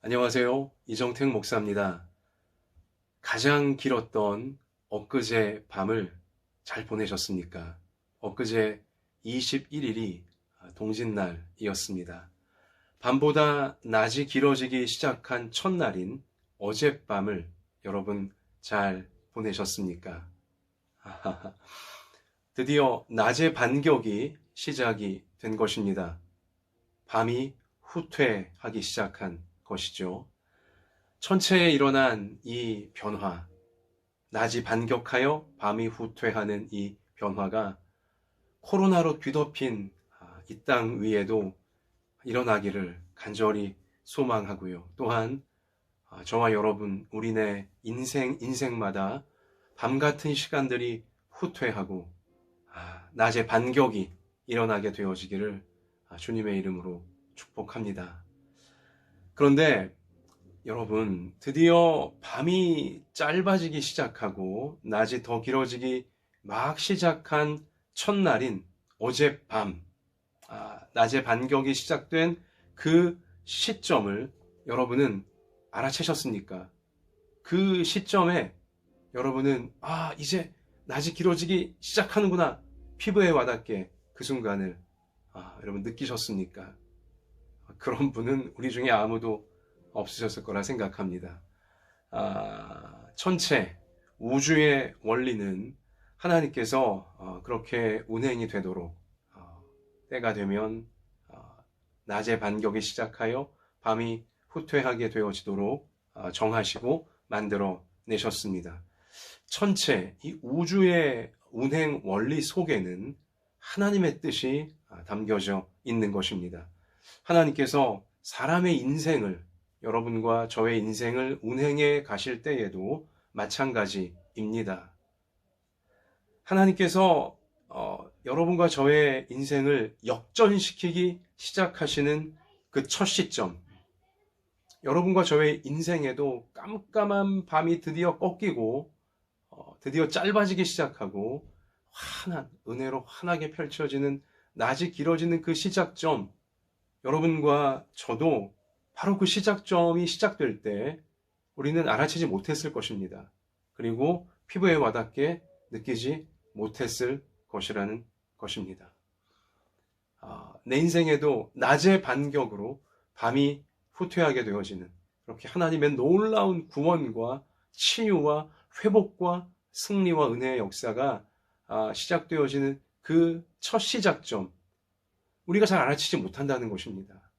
안녕하세요. 이정택 목사입니다. 가장 길었던 엊그제 밤을 잘 보내셨습니까? 엊그제 21일이 동짓날이었습니다. 밤보다 낮이 길어지기 시작한 첫날인 어젯밤을 여러분 잘 보내셨습니까? 드디어 낮의 반격이 시작이 된 것입니다. 밤이 후퇴하기 시작한 것이죠. 천체에 일어난 이 변화, 낮이 반격하여 밤이 후퇴하는 이 변화가 코로나로 뒤덮인 이 땅 위에도 일어나기를 간절히 소망하고요. 또한 저와 여러분, 우리네 인생마다 밤 같은 시간들이 후퇴하고 낮의 반격이 일어나게 되어지기를 주님의 이름으로 축복합니다. 그런데 여러분, 드디어 밤이 짧아지기 시작하고 낮이 더 길어지기 막 시작한 첫날인 어젯밤, 낮의 반격이 시작된 그 시점을 여러분은 알아채셨습니까? 그 시점에 여러분은 이제 낮이 길어지기 시작하는구나, 피부에 와닿게 그 순간을 여러분 느끼셨습니까? 그런 분은 우리 중에 아무도 없으셨을 거라 생각합니다. 천체, 우주의 원리는 하나님께서 그렇게 운행이 되도록 때가 되면 낮의 반격이 시작하여 밤이 후퇴하게 되어지도록 정하시고 만들어 내셨습니다. 천체, 이 우주의 운행 원리 속에는 하나님의 뜻이 담겨져 있는 것입니다. 하나님께서 사람의 인생을, 여러분과 저의 인생을 운행해 가실 때에도 마찬가지입니다. 하나님께서 여러분과 저의 인생을 역전시키기 시작하시는 그 첫 시점, 여러분과 저의 인생에도 깜깜한 밤이 드디어 꺾이고 드디어 짧아지기 시작하고 환한 은혜로 환하게 펼쳐지는 낮이 길어지는 그 시작점, 여러분과 저도 바로 그 시작점이 시작될 때 우리는 알아채지 못했을 것입니다. 그리고 피부에 와닿게 느끼지 못했을 것이라는 것입니다. 내 인생에도 낮의 반격으로 밤이 후퇴하게 되어지는, 그렇게 하나님의 놀라운 구원과 치유와 회복과 승리와 은혜의 역사가 시작되어지는 그 첫 시작점, 우리가 잘 알아채지 못한다는 것입니다.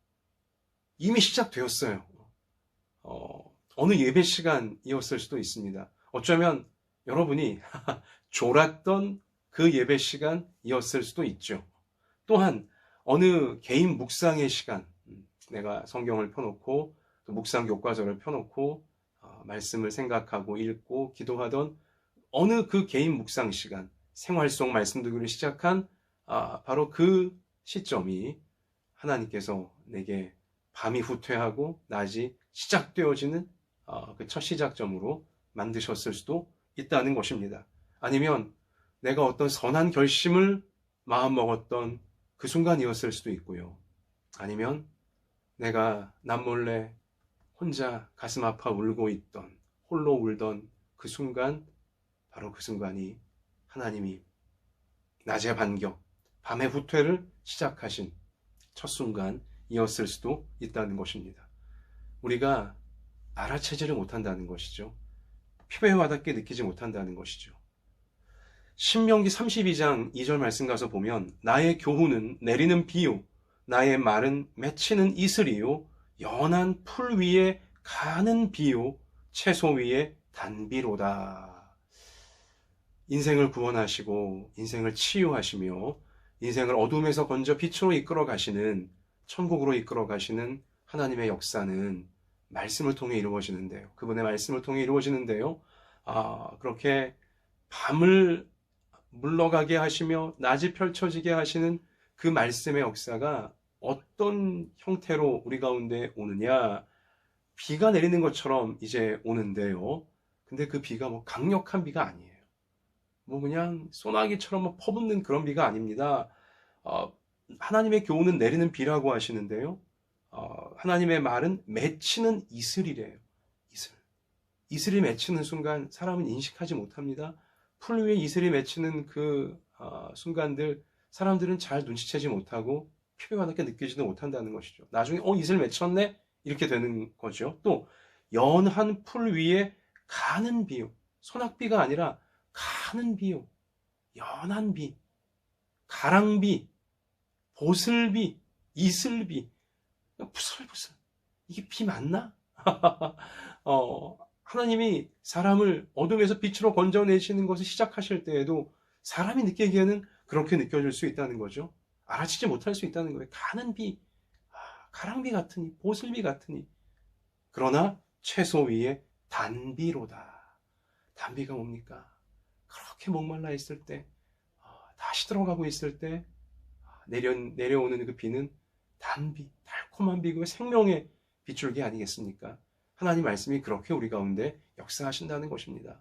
이미 시작되었어요. 어느 예배 시간이었을 수도 있습니다. 어쩌면 여러분이 졸았던 그 예배 시간이었을 수도 있죠. 또한 어느 개인 묵상의 시간, 내가 성경을 펴놓고 또 묵상 교과서를 펴놓고 말씀을 생각하고 읽고 기도하던 어느 그 개인 묵상 시간, 생활 속 말씀 듣기를 시작한 바로 그 시점이 하나님께서 내게 밤이 후퇴하고 낮이 시작되어지는 그 첫 시작점으로 만드셨을 수도 있다는 것입니다. 아니면 내가 어떤 선한 결심을 마음먹었던 그 순간이었을 수도 있고요. 아니면 내가 남몰래 혼자 가슴 아파 울고 있던, 홀로 울던 그 순간, 바로 그 순간이 하나님이 낮의 반격, 밤의 후퇴를 시작하신 첫 순간이었을 수도 있다는 것입니다. 우리가 알아채지를 못한다는 것이죠. 피부에 와닿게 느끼지 못한다는 것이죠. 신명기 32장 2절 말씀 가서 보면 나의 교훈은 내리는 비요, 나의 말은 맺히는 이슬이요, 연한 풀 위에 가는 비요, 채소 위에 단비로다. 인생을 구원하시고 인생을 치유하시며 인생을 어둠에서 건져 빛으로 이끌어 가시는, 천국으로 이끌어 가시는 하나님의 역사는 말씀을 통해 이루어지는데요. 그분의 말씀을 통해 이루어지는데요. 그렇게 밤을 물러가게 하시며 낮이 펼쳐지게 하시는 그 말씀의 역사가 어떤 형태로 우리 가운데 오느냐? 비가 내리는 것처럼 이제 오는데요. 근데 그 비가 강력한 비가 아니에요. 그냥 소나기처럼 퍼붓는 그런 비가 아닙니다. 하나님의 교훈은 내리는 비라고 하시는데요. 하나님의 말은 맺히는 이슬이래요. 이슬. 이슬이 맺히는 순간 사람은 인식하지 못합니다. 풀 위에 이슬이 맺히는 그 순간들 사람들은 잘 눈치채지 못하고 필요하게 느끼지도 못한다는 것이죠. 나중에 이슬 맺혔네? 이렇게 되는 거죠. 또 연한 풀 위에 가는 비요. 소낙비가 아니라 가는 비요. 연한 비, 가랑비, 보슬비, 이슬비, 부슬부슬. 이게 비 맞나? 하나님이 사람을 어둠에서 빛으로 건져내시는 것을 시작하실 때에도 사람이 느끼기에는 그렇게 느껴질 수 있다는 거죠. 알아채지 못할 수 있다는 거예요. 가는 비, 가랑비 같으니, 보슬비 같으니. 그러나 채소 위에 단비로다. 단비가 뭡니까? 그렇게 목말라 있을 때, 다시 들어가고 있을 때 내려오는 그 비는 단비, 달콤한 비고 생명의 빗줄기 아니겠습니까? 하나님 말씀이 그렇게 우리 가운데 역사하신다는 것입니다.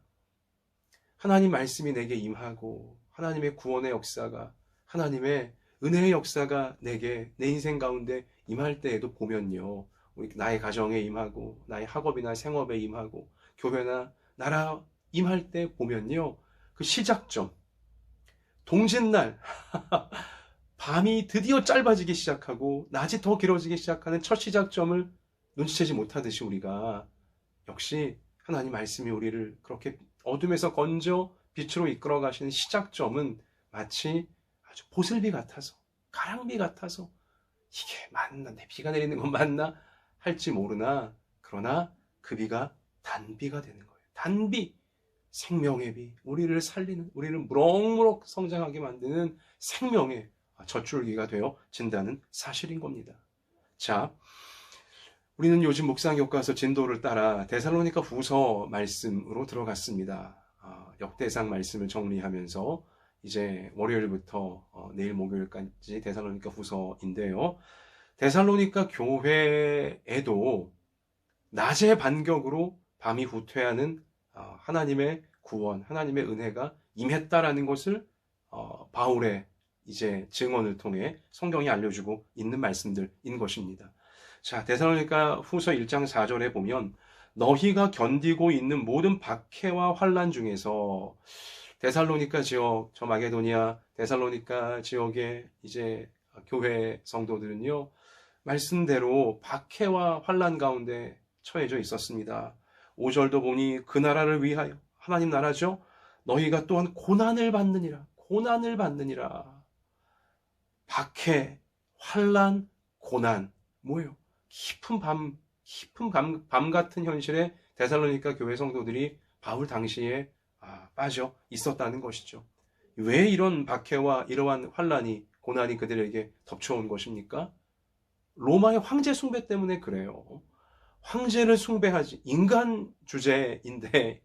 하나님 말씀이 내게 임하고 하나님의 구원의 역사가, 하나님의 은혜의 역사가 내게 내 인생 가운데 임할 때에도 보면요, 나의 가정에 임하고 나의 학업이나 생업에 임하고 교회나 나라 임할 때 보면요, 그 시작점, 동짓날 밤이 드디어 짧아지기 시작하고 낮이 더 길어지기 시작하는 첫 시작점을 눈치채지 못하듯이 우리가 역시 하나님 말씀이 우리를 그렇게 어둠에서 건져 빛으로 이끌어 가시는 시작점은 마치 아주 보슬비 같아서, 가랑비 같아서, 이게 맞나, 내 비가 내리는 건 맞나 할지 모르나, 그러나 그 비가 단비가 되는 거예요. 단비, 생명의 비, 우리를 살리는, 우리를 무럭무럭 성장하게 만드는 생명의 젖줄기가 되어진다는 사실인 겁니다. 자, 우리는 요즘 묵상교과서 진도를 따라 데살로니가 후서 말씀으로 들어갔습니다. 역대상 말씀을 정리하면서 이제 월요일부터 내일 목요일까지 데살로니가 후서인데요. 데살로니가 교회에도 낮의 반격으로 밤이 후퇴하는 하나님의 구원, 하나님의 은혜가 임했다라는 것을 바울의 이제 증언을 통해 성경이 알려주고 있는 말씀들인 것입니다. 자, 데살로니가 후서 1장 4절에 보면 너희가 견디고 있는 모든 박해와 환난 중에서 데살로니가 지역, 저 마게도니아 데살로니가 지역의 이제 교회 성도들은요, 말씀대로 박해와 환난 가운데 처해져 있었습니다. 5절도 보니 그 나라를 위하여, 하나님 나라죠, 너희가 또한 고난을 받느니라. 고난을 받느니라. 박해, 환난, 고난, 뭐예요? 깊은 밤 같은 현실에 데살로니가 교회 성도들이 바울 당시에 빠져 있었다는 것이죠. 왜 이런 박해와 이러한 환난이, 고난이 그들에게 덮쳐온 것입니까? 로마의 황제 숭배 때문에 그래요. 황제를 숭배하지, 인간 주제인데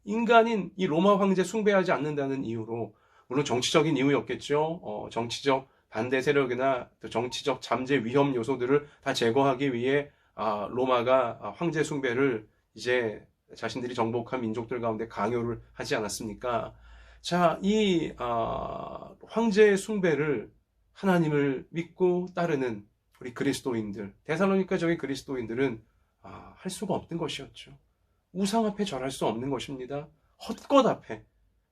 인간인 이 로마 황제 숭배하지 않는다는 이유로, 물론 정치적인 이유였겠죠. 정치적 반대 세력이나 또 정치적 잠재 위험 요소들을 다 제거하기 위해 로마가 황제 숭배를 이제 자신들이 정복한 민족들 가운데 강요를 하지 않았습니까? 자, 이 황제 숭배를 하나님을 믿고 따르는 우리 그리스도인들, 데살로니가 저기 그리스도인들은 할 수가 없는 것이었죠. 우상 앞에 절할 수 없는 것입니다. 헛것 앞에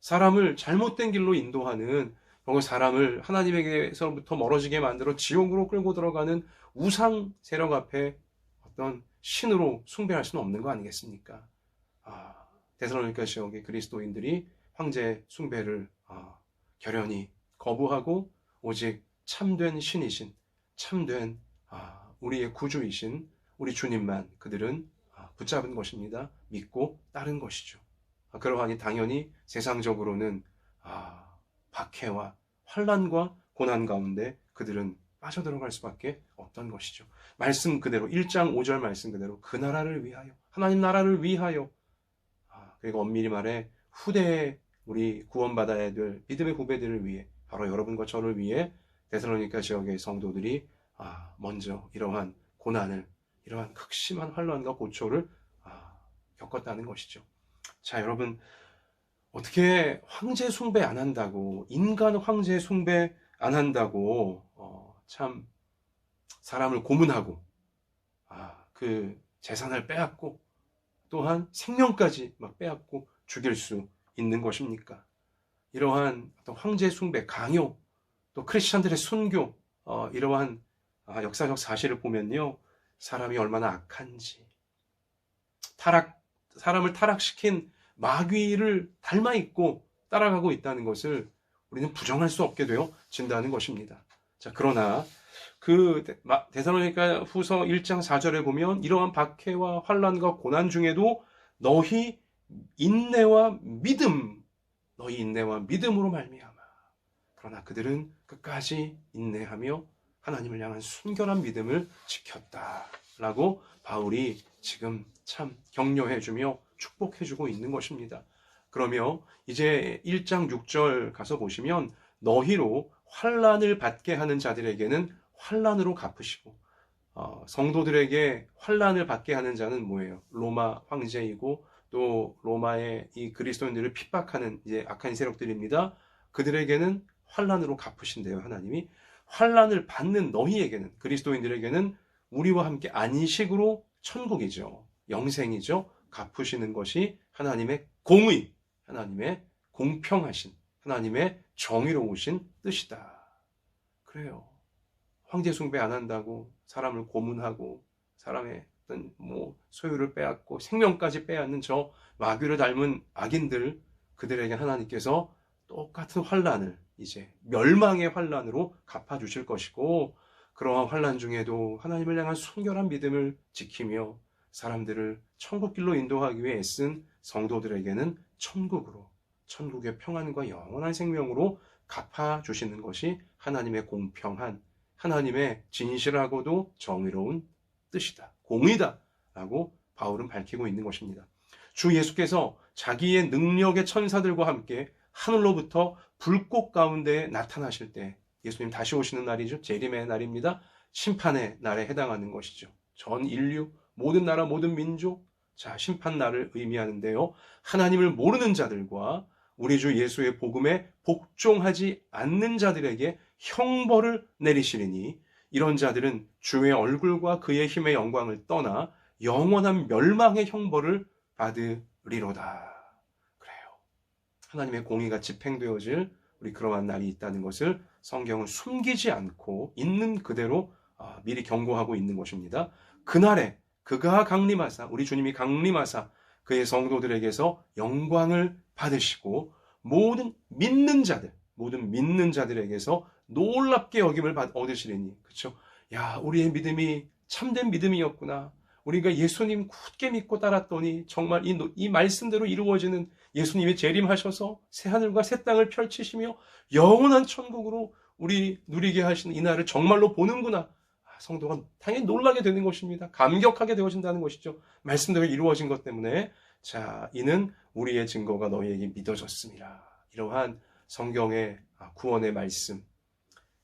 사람을 잘못된 길로 인도하는, 사람을 하나님에게서부터 멀어지게 만들어 지옥으로 끌고 들어가는 우상 세력 앞에 어떤 신으로 숭배할 수는 없는 거 아니겠습니까? 데살로니가 지역의 그리스도인들이 황제 숭배를 결연히 거부하고 오직 참된 신이신, 참된 우리의 구주이신 우리 주님만 그들은 붙잡은 것입니다. 믿고 따른 것이죠. 그러하니 당연히 세상적으로는 박해와 환난과 고난 가운데 그들은 빠져들어갈 수밖에 없던 것이죠. 말씀 그대로 1장 5절 말씀 그대로 그 나라를 위하여, 하나님 나라를 위하여, 그리고 엄밀히 말해 후대에 우리 구원받아야 될 믿음의 후배들을 위해, 바로 여러분과 저를 위해 데살로니가 지역의 성도들이 먼저 이러한 고난을, 이러한 극심한 환난과 고초를 겪었다는 것이죠. 자, 여러분, 어떻게 황제 숭배 안 한다고, 인간 황제 숭배 안 한다고 참 사람을 고문하고 그 재산을 빼앗고 또한 생명까지 막 빼앗고 죽일 수 있는 것입니까? 이러한 어떤 황제 숭배, 강요, 또 크리스천들의 순교, 이러한 역사적 사실을 보면요, 사람이 얼마나 악한지, 사람을 타락시킨 마귀를 닮아 있고 따라가고 있다는 것을 우리는 부정할 수 없게 되어진다는 것입니다. 자, 그러나 그 데살로니가 후서 1장 4절에 보면 이러한 박해와 환난과 고난 중에도 너희 인내와 믿음으로 말미암아. 그러나 그들은 끝까지 인내하며 하나님을 향한 순결한 믿음을 지켰다라고 바울이 지금 참 격려해주며 축복해주고 있는 것입니다. 그러며 이제 1장 6절 가서 보시면 너희로 환난을 받게 하는 자들에게는 환난으로 갚으시고, 성도들에게 환난을 받게 하는 자는 뭐예요? 로마 황제이고 또 로마의 이 그리스도인들을 핍박하는 이제 악한 세력들입니다. 그들에게는 환난으로 갚으신대요. 하나님이 환난을 받는 너희에게는, 그리스도인들에게는 우리와 함께 안식으로 천국이죠, 영생이죠, 갚으시는 것이 하나님의 공의, 하나님의 공평하신, 하나님의 정의로우신 뜻이다. 그래요. 황제 숭배 안 한다고 사람을 고문하고 사람의 어떤 소유를 빼앗고 생명까지 빼앗는 저 마귀를 닮은 악인들, 그들에게 하나님께서 똑같은 환난을 이제 멸망의 환난으로 갚아주실 것이고, 그러한 환난 중에도 하나님을 향한 순결한 믿음을 지키며 사람들을 천국길로 인도하기 위해 애쓴 성도들에게는 천국의 평안과 영원한 생명으로 갚아주시는 것이 하나님의 공평한, 하나님의 진실하고도 정의로운 뜻이다, 공의다 라고 바울은 밝히고 있는 것입니다. 주 예수께서 자기의 능력의 천사들과 함께 하늘로부터 불꽃 가운데 나타나실 때, 예수님 다시 오시는 날이죠. 재림의 날입니다. 심판의 날에 해당하는 것이죠. 전 인류, 모든 나라, 모든 민족, 자, 심판 날을 의미하는데요, 하나님을 모르는 자들과 우리 주 예수의 복음에 복종하지 않는 자들에게 형벌을 내리시리니 이런 자들은 주의 얼굴과 그의 힘의 영광을 떠나 영원한 멸망의 형벌을 받으리로다. 그래요. 하나님의 공의가 집행되어질 우리 그러한 날이 있다는 것을 성경은 숨기지 않고 있는 그대로 미리 경고하고 있는 것입니다. 그날에 그가 강림하사, 우리 주님이 강림하사 그의 성도들에게서 영광을 받으시고 모든 믿는 자들에게서 놀랍게 여김을 얻으시리니. 그렇죠? 야, 우리의 믿음이 참된 믿음이었구나. 우리가 예수님 굳게 믿고 따랐더니 정말 이 말씀대로 이루어지는, 예수님이 재림하셔서 새하늘과 새 땅을 펼치시며 영원한 천국으로 우리 누리게 하시는 이 날을 정말로 보는구나. 성도가 당연히 놀라게 되는 것입니다. 감격하게 되어진다는 것이죠. 말씀대로 이루어진 것 때문에. 자, 이는 우리의 증거가 너희에게 믿어졌습니다. 이러한 성경의 구원의 말씀,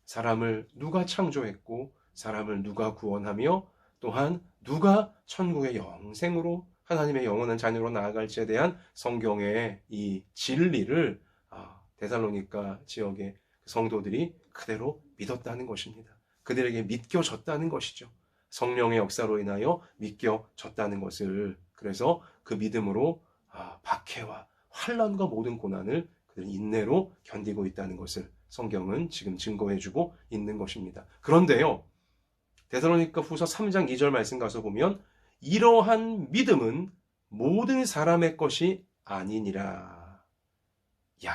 사람을 누가 창조했고 사람을 누가 구원하며 또한 누가 천국의 영생으로 하나님의 영원한 자녀로 나아갈지에 대한 성경의 이 진리를 데살로니가 지역의 성도들이 그대로 믿었다는 것입니다. 그들에게 믿겨졌다는 것이죠. 성령의 역사로 인하여 믿겨졌다는 것을. 그래서 그 믿음으로 박해와 환난과 모든 고난을 그들은 인내로 견디고 있다는 것을 성경은 지금 증거해주고 있는 것입니다. 그런데요, 데살로니가 후서 3장 2절 말씀 가서 보면 이러한 믿음은 모든 사람의 것이 아니니라. 야,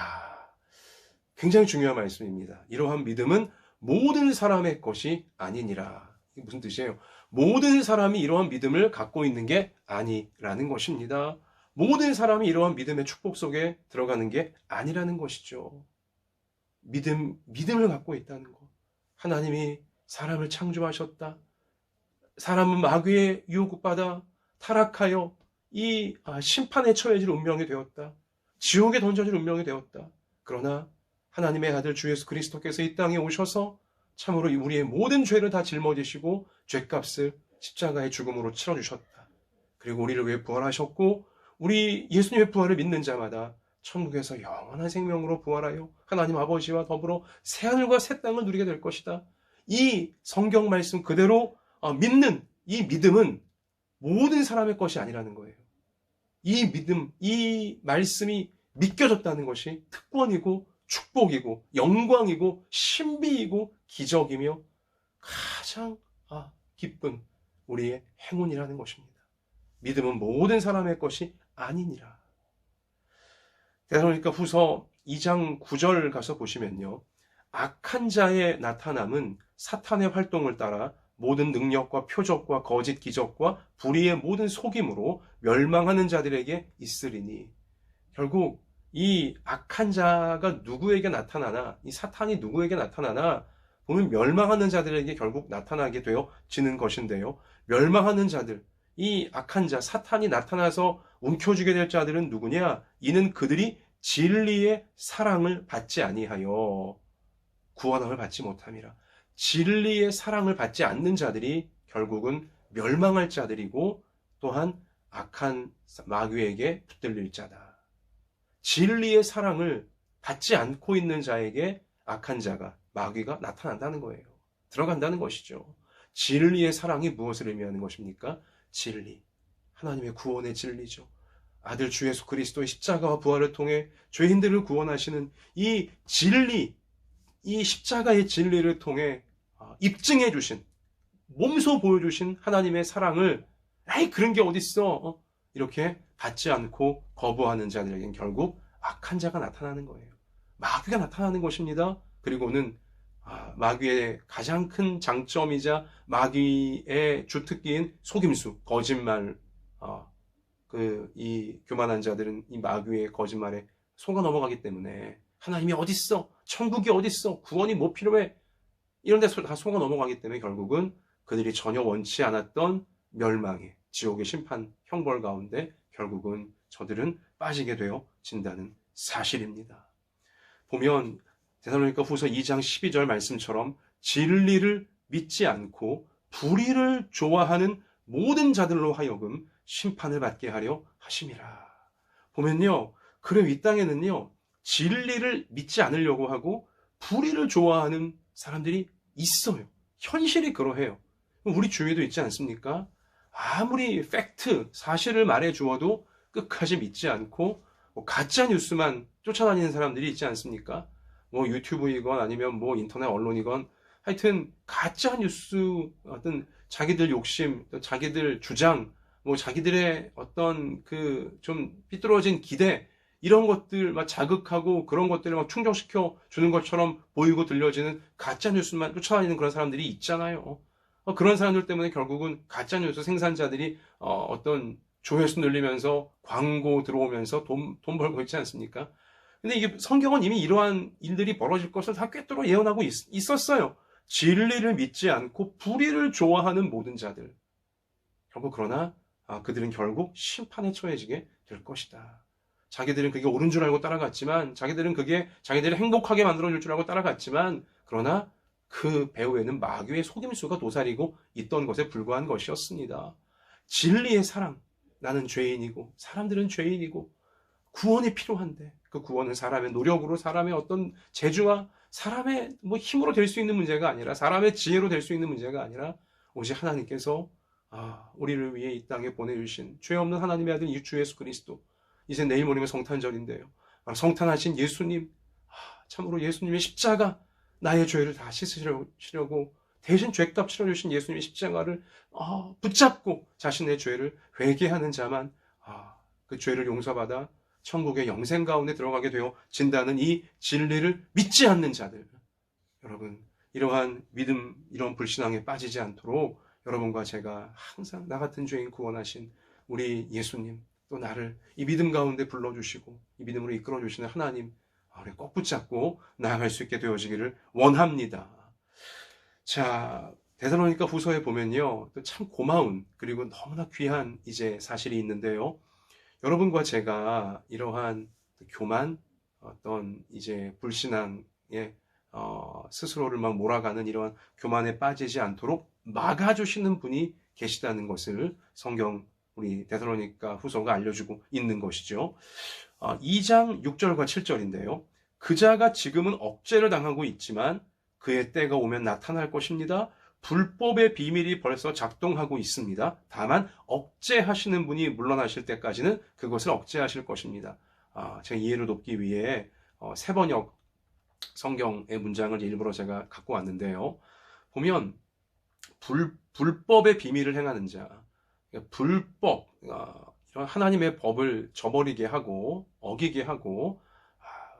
굉장히 중요한 말씀입니다. 이러한 믿음은 모든 사람의 것이 아니니라. 이게 무슨 뜻이에요? 모든 사람이 이러한 믿음을 갖고 있는 게 아니라는 것입니다. 모든 사람이 이러한 믿음의 축복 속에 들어가는 게 아니라는 것이죠. 믿음을 갖고 있다는 것. 하나님이 사람을 창조하셨다. 사람은 마귀의 유혹받아 타락하여 이 심판에 처해질 운명이 되었다. 지옥에 던져질 운명이 되었다. 그러나 하나님의 아들 주 예수 그리스도께서 이 땅에 오셔서 참으로 우리의 모든 죄를 다 짊어지시고 죄값을 십자가의 죽음으로 치러주셨다. 그리고 우리를 위해 부활하셨고 우리 예수님의 부활을 믿는 자마다 천국에서 영원한 생명으로 부활하여 하나님 아버지와 더불어 새하늘과 새 땅을 누리게 될 것이다. 이 성경 말씀 그대로 믿는 이 믿음은 모든 사람의 것이 아니라는 거예요. 이 믿음, 이 말씀이 믿겨졌다는 것이 특권이고 축복이고 영광이고 신비이고 기적이며 가장 기쁜 우리의 행운이라는 것입니다. 믿음은 모든 사람의 것이 아니니라. 데살로니가 후서 2장 9절 가서 보시면요. 악한 자의 나타남은 사탄의 활동을 따라 모든 능력과 표적과 거짓 기적과 불의의 모든 속임으로 멸망하는 자들에게 있으리니, 결국 이 악한 자가 누구에게 나타나나, 이 사탄이 누구에게 나타나나 보면 멸망하는 자들에게 결국 나타나게 되어지는 것인데요. 멸망하는 자들, 이 악한 자, 사탄이 나타나서 움켜쥐게 될 자들은 누구냐? 이는 그들이 진리의 사랑을 받지 아니하여 구원함을 받지 못함이라. 진리의 사랑을 받지 않는 자들이 결국은 멸망할 자들이고 또한 악한 마귀에게 붙들릴 자다. 진리의 사랑을 받지 않고 있는 자에게 악한 자가, 마귀가 나타난다는 거예요. 들어간다는 것이죠. 진리의 사랑이 무엇을 의미하는 것입니까? 진리. 하나님의 구원의 진리죠. 아들 주 예수 그리스도의 십자가와 부활을 통해 죄인들을 구원하시는 이 진리, 이 십자가의 진리를 통해 입증해 주신, 몸소 보여주신 하나님의 사랑을 에이 그런 게 어딨어 이렇게 받지 않고 거부하는 자들에게는 결국 악한 자가 나타나는 거예요. 마귀가 나타나는 것입니다. 그리고는 마귀의 가장 큰 장점이자 마귀의 주특기인 속임수, 거짓말. 이 교만한 자들은 이 마귀의 거짓말에 속아 넘어가기 때문에 하나님이 어딨어? 천국이 어딨어? 구원이 뭐 필요해? 이런 데 다 속아 넘어가기 때문에 결국은 그들이 전혀 원치 않았던 멸망의 지옥의 심판 형벌 가운데 결국은 저들은 빠지게 되어진다는 사실입니다. 보면 데살로니가 후서 2장 12절 말씀처럼 진리를 믿지 않고 불의를 좋아하는 모든 자들로 하여금 심판을 받게 하려 하심이라. 보면요, 그래 이 땅에는요 진리를 믿지 않으려고 하고 불의를 좋아하는 사람들이 있어요. 현실이 그러해요. 우리 주위에도 있지 않습니까? 아무리 팩트, 사실을 말해 주어도 끝까지 믿지 않고 가짜 뉴스만 쫓아다니는 사람들이 있지 않습니까? 유튜브이건 아니면 인터넷 언론이건 하여튼 가짜 뉴스, 어떤 자기들 욕심, 자기들 주장, 자기들의 어떤 좀 삐뚤어진 기대, 이런 것들 막 자극하고 그런 것들을 막 충족시켜 주는 것처럼 보이고 들려지는 가짜 뉴스만 쫓아다니는 그런 사람들이 있잖아요. 그런 사람들 때문에 결국은 가짜 뉴스 생산자들이 어떤 조회수 늘리면서 광고 들어오면서 돈 벌고 있지 않습니까? 근데 이게 성경은 이미 이러한 일들이 벌어질 것을 다 꿰뚫어 예언하고 있었어요. 진리를 믿지 않고 불의를 좋아하는 모든 자들. 그러나 그들은 결국 심판에 처해지게 될 것이다. 자기들은 그게 옳은 줄 알고 따라갔지만, 자기들은 그게 자기들을 행복하게 만들어줄 줄 알고 따라갔지만, 그러나 그 배후에는 마귀의 속임수가 도사리고 있던 것에 불과한 것이었습니다. 진리의 사랑, 나는 죄인이고 사람들은 죄인이고 구원이 필요한데 그 구원은 사람의 노력으로, 사람의 어떤 재주와 사람의 힘으로 될 수 있는 문제가 아니라, 사람의 지혜로 될 수 있는 문제가 아니라 오직 하나님께서 우리를 위해 이 땅에 보내주신 죄 없는 하나님의 아들 주 예수 그리스도, 이제 내일 모레면 성탄절인데요. 성탄하신 예수님, 참으로 예수님의 십자가, 나의 죄를 다 씻으시려고 대신 죄값 치러주신 예수님의 십자가를 붙잡고 자신의 죄를 회개하는 자만 그 죄를 용서받아 천국의 영생 가운데 들어가게 되어진다는 이 진리를 믿지 않는 자들, 여러분 이러한 믿음, 이런 불신앙에 빠지지 않도록 여러분과 제가 항상 나 같은 죄인 구원하신 우리 예수님, 또 나를 이 믿음 가운데 불러주시고 이 믿음으로 이끌어주시는 하나님, 우리 꼭 붙잡고 나아갈 수 있게 되어지기를 원합니다. 자, 데살로니가 후서에 보면요, 또 참 고마운, 그리고 너무나 귀한 이제 사실이 있는데요. 여러분과 제가 이러한 교만, 어떤 이제 불신앙에 스스로를 막 몰아가는 이러한 교만에 빠지지 않도록 막아주시는 분이 계시다는 것을 성경 우리 데살로니가 후서가 알려주고 있는 것이죠. 2장 6절과 7절인데요. 그자가 지금은 억제를 당하고 있지만 그의 때가 오면 나타날 것입니다. 불법의 비밀이 벌써 작동하고 있습니다. 다만 억제하시는 분이 물러나실 때까지는 그것을 억제하실 것입니다. 제 이해를 돕기 위해 세번역 성경의 문장을 일부러 제가 갖고 왔는데요. 보면 불법의 비밀을 행하는 자, 불법, 이런 하나님의 법을 저버리게 하고 어기게 하고,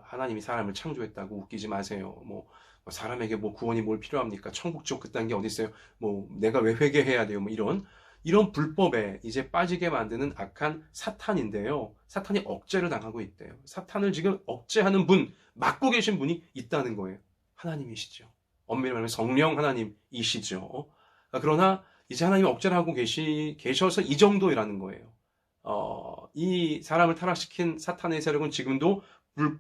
하나님이 사람을 창조했다고 웃기지 마세요. 뭐 사람에게 뭐 구원이 뭘 필요합니까? 천국 쪽 그딴 게 어디 있어요? 뭐 내가 왜 회개해야 돼요? 뭐 이런 불법에 이제 빠지게 만드는 악한 사탄인데요. 사탄이 억제를 당하고 있대요. 사탄을 지금 억제하는 분, 맡고 계신 분이 있다는 거예요. 하나님이시죠. 엄밀히 말하면 성령 하나님이시죠. 그러나 이제 하나님이 억제를 하고 계셔서 이 정도라는 거예요. 이 사람을 타락시킨 사탄의 세력은 지금도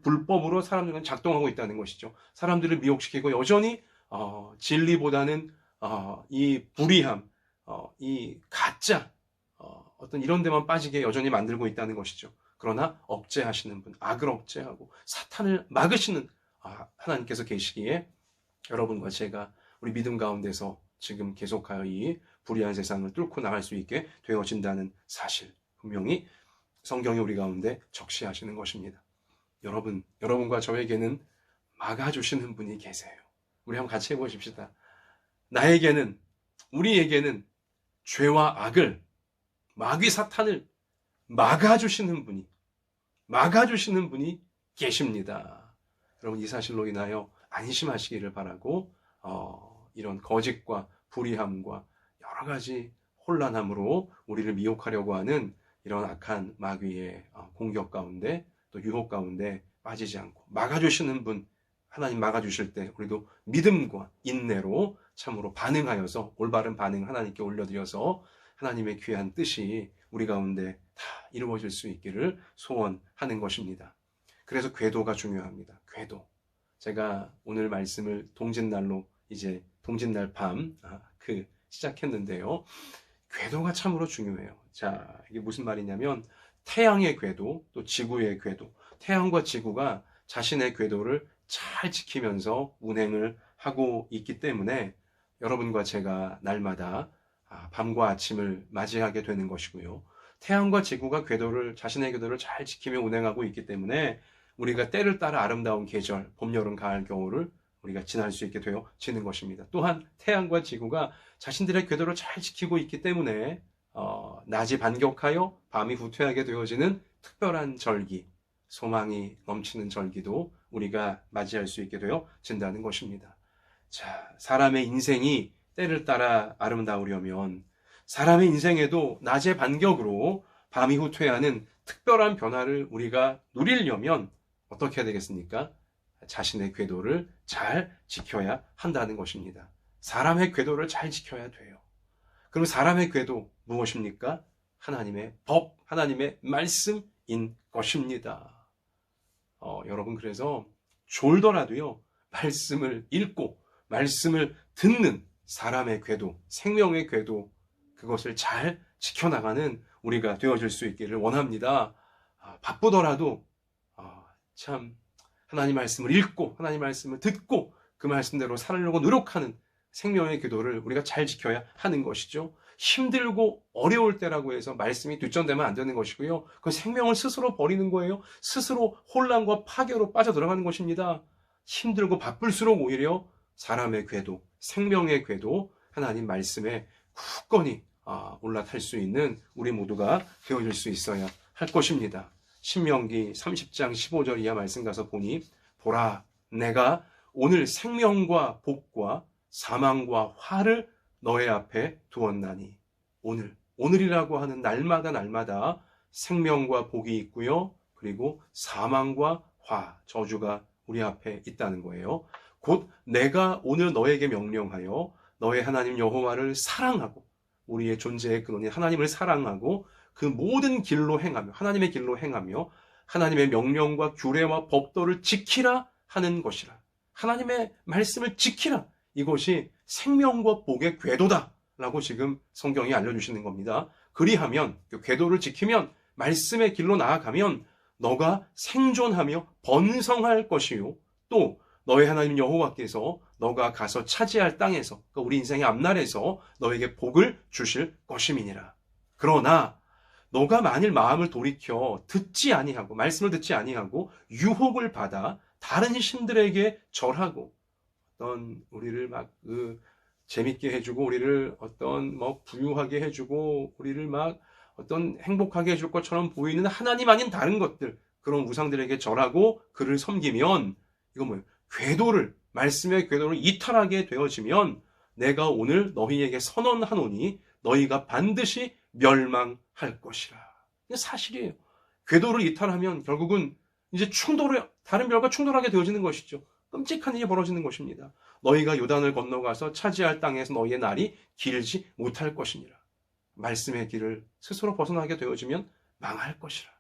불법으로 사람들은 작동하고 있다는 것이죠. 사람들을 미혹시키고 여전히 진리보다는 이 불의함, 이 가짜, 어떤 이런 데만 빠지게 여전히 만들고 있다는 것이죠. 그러나 억제하시는 분, 악을 억제하고 사탄을 막으시는 하나님께서 계시기에 여러분과 제가 우리 믿음 가운데서 지금 계속하여 이 불의한 세상을 뚫고 나갈 수 있게 되어진다는 사실, 분명히 성경이 우리 가운데 적시하시는 것입니다. 여러분과 저에게는 막아주시는 분이 계세요. 우리 한번 같이 해보십시다. 우리에게는 죄와 악을, 마귀 사탄을 막아주시는 분이 계십니다. 여러분, 이 사실로 인하여 안심하시기를 바라고, 이런 거짓과 불의함과 여러 가지 혼란함으로 우리를 미혹하려고 하는 이런 악한 마귀의 공격 가운데 또 유혹 가운데 빠지지 않고 막아주시는 분, 하나님 막아주실 때 우리도 믿음과 인내로 참으로 반응하여서 올바른 반응 하나님께 올려드려서 하나님의 귀한 뜻이 우리 가운데 다 이루어질 수 있기를 소원하는 것입니다. 그래서 궤도가 중요합니다. 궤도. 제가 오늘 말씀을 동짓날로 이제 동짓날 밤 시작했는데요. 궤도가 참으로 중요해요. 자, 이게 무슨 말이냐면 태양의 궤도, 또 지구의 궤도, 태양과 지구가 자신의 궤도를 잘 지키면서 운행을 하고 있기 때문에 여러분과 제가 날마다 밤과 아침을 맞이하게 되는 것이고요. 태양과 지구가 자신의 궤도를 잘 지키며 운행하고 있기 때문에 우리가 때를 따라 아름다운 계절, 봄, 여름, 가을, 겨울을 우리가 지날 수 있게 되어지는 것입니다. 또한 태양과 지구가 자신들의 궤도를 잘 지키고 있기 때문에 낮이 반격하여 밤이 후퇴하게 되어지는 특별한 절기, 소망이 넘치는 절기도 우리가 맞이할 수 있게 되어진다는 것입니다. 자, 사람의 인생이 때를 따라 아름다우려면 사람의 인생에도 낮의 반격으로 밤이 후퇴하는 특별한 변화를 우리가 누리려면 어떻게 해야 되겠습니까? 자신의 궤도를 잘 지켜야 한다는 것입니다. 사람의 궤도를 잘 지켜야 돼요. 그럼 사람의 궤도 무엇입니까? 하나님의 법, 하나님의 말씀인 것입니다. 여러분, 그래서 졸더라도요, 말씀을 읽고 말씀을 듣는 사람의 궤도, 생명의 궤도, 그것을 잘 지켜나가는 우리가 되어질 수 있기를 원합니다. 바쁘더라도 참 하나님 말씀을 읽고 하나님 말씀을 듣고 그 말씀대로 살려고 노력하는 생명의 궤도를 우리가 잘 지켜야 하는 것이죠. 힘들고 어려울 때라고 해서 말씀이 뒷전되면 안 되는 것이고요. 그 생명을 스스로 버리는 거예요. 스스로 혼란과 파괴로 빠져들어가는 것입니다. 힘들고 바쁠수록 오히려 사람의 궤도, 생명의 궤도, 하나님 말씀에 굳건히 올라탈 수 있는 우리 모두가 되어질 수 있어야 할 것입니다. 신명기 30장 15절 이하 말씀 가서 보니, 보라, 내가 오늘 생명과 복과 사망과 화를 너의 앞에 두었나니. 오늘이라고 하는 날마다 생명과 복이 있고요. 그리고 사망과 화, 저주가 우리 앞에 있다는 거예요. 곧 내가 오늘 너에게 명령하여 너의 하나님 여호와를 사랑하고 우리의 존재의 근원인 하나님을 사랑하고 그 모든 길로 행하며 하나님의 길로 행하며 하나님의 명령과 규례와 법도를 지키라 하는 것이라. 하나님의 말씀을 지키라. 이것이 생명과 복의 궤도다 라고 지금 성경이 알려주시는 겁니다. 그리하면 그 궤도를 지키면 말씀의 길로 나아가면 너가 생존하며 번성할 것이요 또 너의 하나님 여호와께서 너가 가서 차지할 땅에서, 그러니까 우리 인생의 앞날에서 너에게 복을 주실 것임이니라. 그러나 너가 만일 마음을 돌이켜 듣지 아니하고, 말씀을 듣지 아니하고 유혹을 받아 다른 신들에게 절하고, 어떤 우리를 막 재밌게 해주고, 우리를 어떤 부유하게 해주고, 우리를 막 어떤 행복하게 해줄 것처럼 보이는 하나님 아닌 다른 것들, 그런 우상들에게 절하고 그를 섬기면, 이거 뭐예요? 궤도를, 말씀의 궤도를 이탈하게 되어지면 내가 오늘 너희에게 선언하노니 너희가 반드시 멸망할 것이라. 이게 사실이에요. 궤도를 이탈하면 결국은 이제 다른 별과 충돌하게 되어지는 것이죠. 끔찍한 일이 벌어지는 것입니다. 너희가 요단을 건너가서 차지할 땅에서 너희의 날이 길지 못할 것이니라. 말씀의 길을 스스로 벗어나게 되어지면 망할 것이라.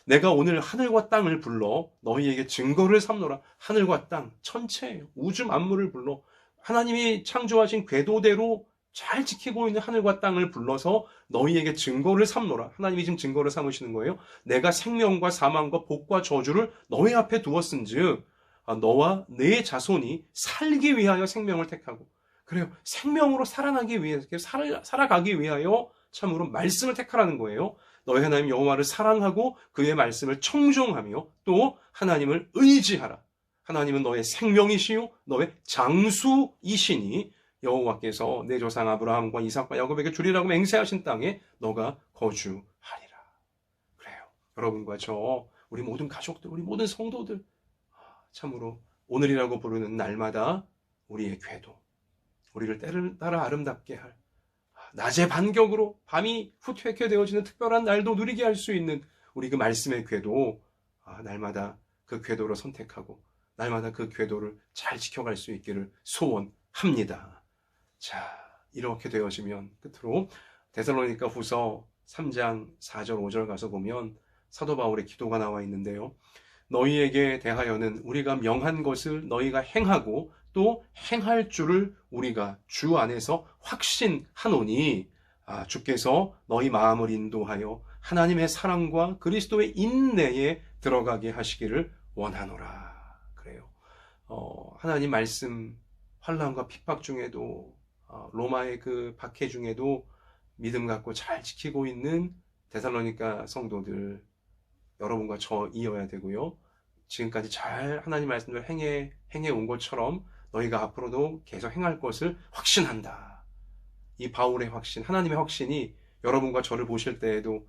내가 오늘 하늘과 땅을 불러 너희에게 증거를 삼노라. 하늘과 땅, 천체예요. 우주 만물을 불러 하나님이 창조하신 궤도대로 잘 지키고 있는 하늘과 땅을 불러서 너희에게 증거를 삼노라. 하나님이 지금 증거를 삼으시는 거예요. 내가 생명과 사망과 복과 저주를 너희 앞에 두었은즉 너와 네 자손이 살기 위하여 생명을 택하고, 그래요, 생명으로 살아나기 위해서, 살아가기 위하여 참으로 말씀을 택하라는 거예요. 너희 하나님 여호와를 사랑하고 그의 말씀을 청종하며 또 하나님을 의지하라. 하나님은 너의 생명이시요 너의 장수이시니 여호와께서 내 조상 아브라함과 이삭과 야곱에게 주리라고 맹세하신 땅에 너가 거주하리라. 그래요. 여러분과 저, 우리 모든 가족들, 우리 모든 성도들, 참으로 오늘이라고 부르는 날마다 우리의 궤도, 우리를 때를 따라 아름답게 할, 낮의 반격으로 밤이 후퇴케 되어지는 특별한 날도 누리게 할 수 있는 우리 그 말씀의 궤도, 날마다 그 궤도를 선택하고 날마다 그 궤도를 잘 지켜갈 수 있기를 소원합니다. 자, 이렇게 되어지면 끝으로 데살로니가 후서 3장 4절 5절 가서 보면 사도 바울의 기도가 나와 있는데요. 너희에게 대하여는 우리가 명한 것을 너희가 행하고 또 행할 줄을 우리가 주 안에서 확신하노니 주께서 너희 마음을 인도하여 하나님의 사랑과 그리스도의 인내에 들어가게 하시기를 원하노라. 그래요. 하나님 말씀, 환난과 핍박 중에도 로마의 그 박해 중에도 믿음 갖고 잘 지키고 있는 데살로니가 성도들, 여러분과 저 이어야 되고요. 지금까지 잘 하나님 말씀을 행해 온 것처럼 너희가 앞으로도 계속 행할 것을 확신한다. 이 바울의 확신, 하나님의 확신이 여러분과 저를 보실 때에도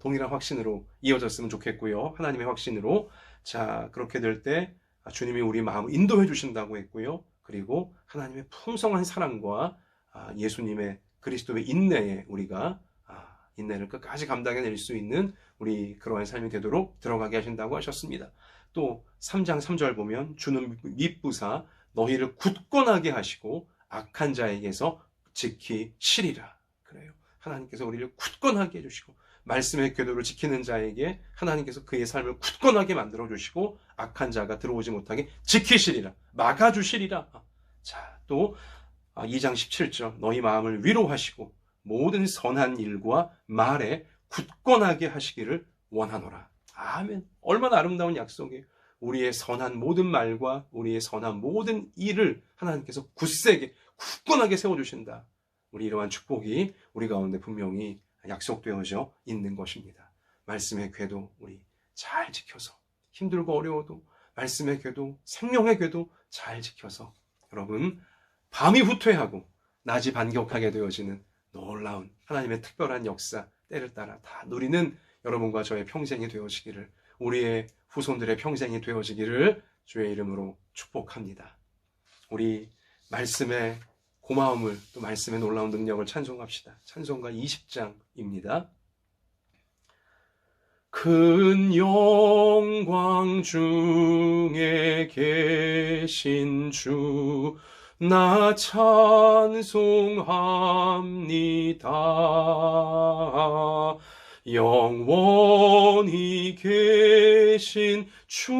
동일한 확신으로 이어졌으면 좋겠고요. 하나님의 확신으로. 자, 그렇게 될 때 주님이 우리 마음을 인도해 주신다고 했고요. 그리고 하나님의 풍성한 사랑과 예수님의 그리스도의 인내에 우리가 인내를 끝까지 감당해낼 수 있는 우리 그러한 삶이 되도록 들어가게 하신다고 하셨습니다. 또 3장 3절 보면 주는 미쁘사 너희를 굳건하게 하시고 악한 자에게서 지키시리라. 그래요. 하나님께서 우리를 굳건하게 해주시고 말씀의 궤도를 지키는 자에게 하나님께서 그의 삶을 굳건하게 만들어주시고 악한 자가 들어오지 못하게 지키시리라. 막아주시리라. 자, 또 2장 17절 너희 마음을 위로하시고 모든 선한 일과 말에 굳건하게 하시기를 원하노라. 아멘. 얼마나 아름다운 약속이에요. 우리의 선한 모든 말과 우리의 선한 모든 일을 하나님께서 굳세게 굳건하게 세워주신다. 우리 이러한 축복이 우리 가운데 분명히 약속되어져 있는 것입니다. 말씀의 궤도 우리 잘 지켜서, 힘들고 어려워도 말씀의 궤도, 생명의 궤도 잘 지켜서 여러분 밤이 후퇴하고 낮이 반격하게 되어지는 놀라운 하나님의 특별한 역사, 때를 따라 다 누리는 여러분과 저의 평생이 되어지기를, 우리의 후손들의 평생이 되어지기를 주의 이름으로 축복합니다. 우리 말씀의 고마움을, 또 말씀의 놀라운 능력을 찬송합시다. 찬송가 20장입니다. 큰 영광 중에 계신 주 나 찬송합니다. 영원히 계신 주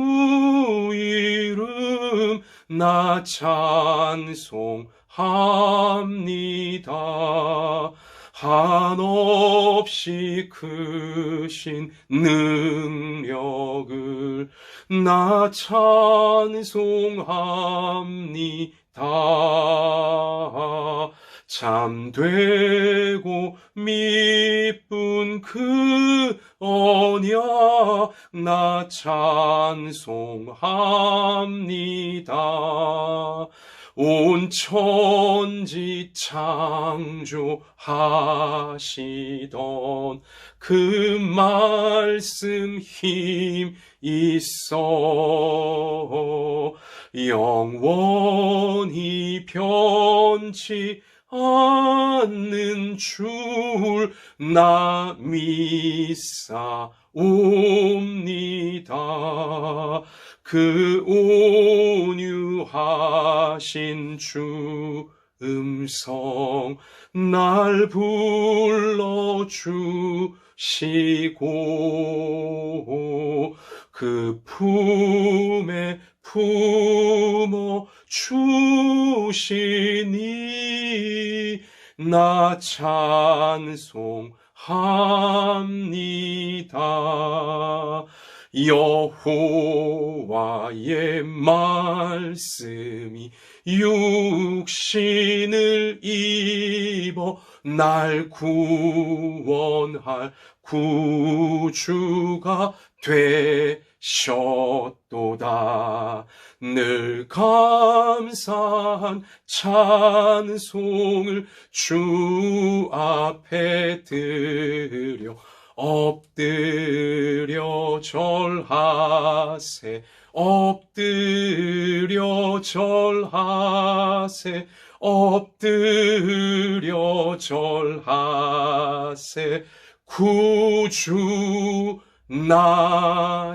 이름 나 찬송합니다. 한없이 크신 능력을 나 찬송합니다. 참되고 미쁜 그 언약 나 찬송합니다. 온 천지 창조하시던 그 말씀 힘 있어 영원히 변치 않는 줄 나 믿사옵니다. 그 온유하신 주 음성 날 불러주시고 그 품에 품어 주시니 나 찬송합니다. 여호와의 말씀이 육신을 입어 날 구원할 구주가 되셨도다. 늘 감사한 찬송을 주 앞에 드려 엎드려 절하세 엎드려 절하세 엎드려 절하세 구주 나셨네.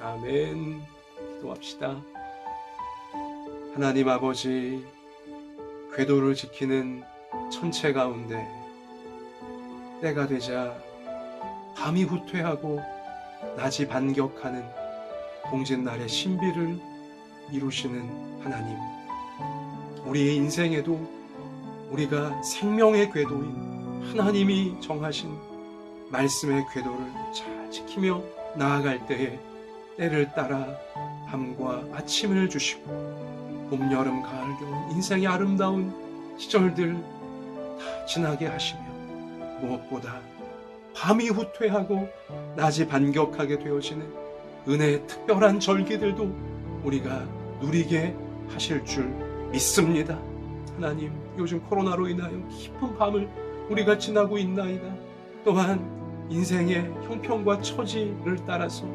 아멘. 기도합시다. 하나님 아버지, 궤도를 지키는 천체 가운데 때가 되자 밤이 후퇴하고 낮이 반격하는 봉짓날의 신비를 이루시는 하나님, 우리의 인생에도 우리가 생명의 궤도인 하나님이 정하신 말씀의 궤도를 잘 지키며 나아갈 때에 때를 따라 밤과 아침을 주시고 봄, 여름, 가을, 겨울 인생의 아름다운 시절들 다 지나게 하시며 무엇보다 밤이 후퇴하고 낮이 반격하게 되어지는 은혜의 특별한 절기들도 우리가 누리게 하실 줄 믿습니다. 하나님, 요즘 코로나로 인하여 깊은 밤을 우리가 지나고 있나이다. 또한 인생의 형편과 처지를 따라서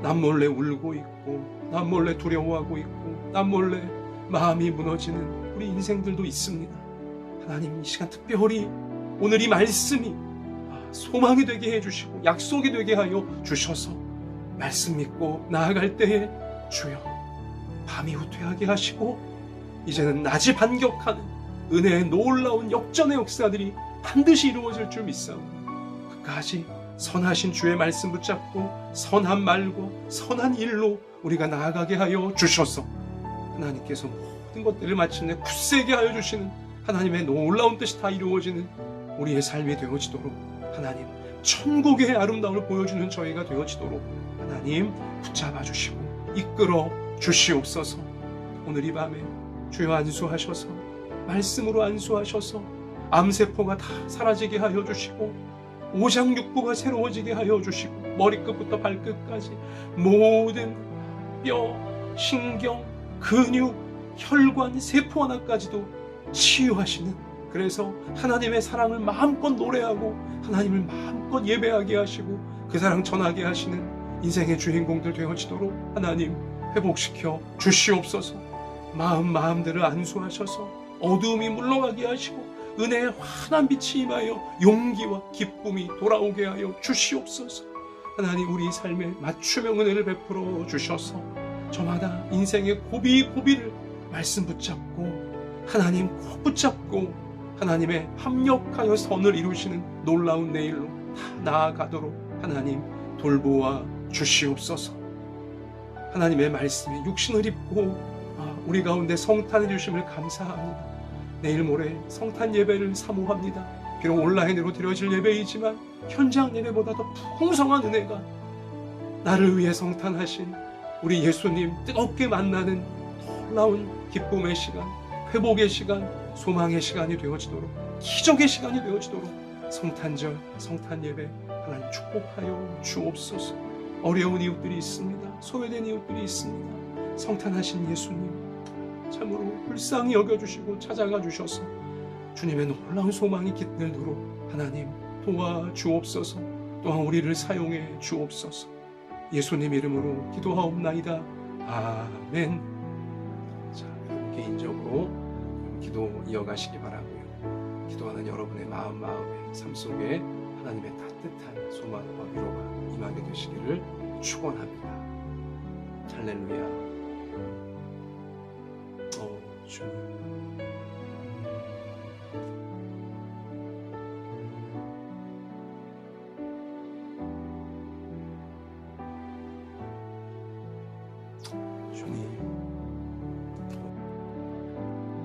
남몰래 울고 있고 남몰래 두려워하고 있고 남몰래 마음이 무너지는 우리 인생들도 있습니다. 하나님, 이 시간 특별히 오늘 이 말씀이 소망이 되게 해주시고 약속이 되게 하여 주셔서 말씀 믿고 나아갈 때에 주여 밤이 후퇴하게 하시고 이제는 낮이 반격하는 은혜의 놀라운 역전의 역사들이 반드시 이루어질 줄 믿사오니 끝까지 선하신 주의 말씀 붙잡고 선한 말과 선한 일로 우리가 나아가게 하여 주셔서 하나님께서 모든 것들을 마침내 굳세게 하여 주시는 하나님의 놀라운 뜻이 다 이루어지는 우리의 삶이 되어지도록 하나님, 천국의 아름다움을 보여주는 저희가 되어지도록 하나님 붙잡아 주시고 이끌어 주시옵소서. 오늘 이 밤에 주여 안수하셔서 말씀으로 안수하셔서 암세포가 다 사라지게 하여 주시고 오장육부가 새로워지게 하여 주시고 머리끝부터 발끝까지 모든 뼈, 신경, 근육, 혈관, 세포 하나까지도 치유하시는, 그래서 하나님의 사랑을 마음껏 노래하고 하나님을 마음껏 예배하게 하시고 그 사랑 전하게 하시는 인생의 주인공들 되어지도록 하나님 회복시켜 주시옵소서. 마음들을 안수하셔서 어두움이 물러가게 하시고 은혜의 환한 빛이 임하여 용기와 기쁨이 돌아오게 하여 주시옵소서. 하나님, 우리 삶에 맞춤형 은혜를 베풀어 주셔서 저마다 인생의 고비고비를 말씀 붙잡고 하나님 꼭 붙잡고 하나님의 합력하여 선을 이루시는 놀라운 내일로 다 나아가도록 하나님 돌보아 주시옵소서. 하나님의 말씀에 육신을 입고 우리 가운데 성탄해 주심을 감사합니다. 내일 모레 성탄 예배를 사모합니다. 비록 온라인으로 드려질 예배이지만 현장 예배보다 더 풍성한 은혜가 나를 위해 성탄하신 우리 예수님 뜨겁게 만나는 놀라운 기쁨의 시간, 회복의 시간, 소망의 시간이 되어지도록, 기적의 시간이 되어지도록 성탄절, 성탄 예배 하나님 축복하여 주옵소서. 어려운 이웃들이 있습니다. 소외된 이웃들이 있습니다. 성탄하신 예수님 참으로 불쌍히 여겨주시고 찾아가 주셔서 주님의 놀라운 소망이 깃들도록 하나님 도와주옵소서. 또한 우리를 사용해 주옵소서. 예수님 이름으로 기도하옵나이다. 아멘. 자, 여러분 개인적으로 기도 이어가시기 바라고요. 기도하는 여러분의 마음의 삶 속에 하나님의 따뜻한 소망과 위로가 임하게 되시기를 축원합니다. 할렐루야. 주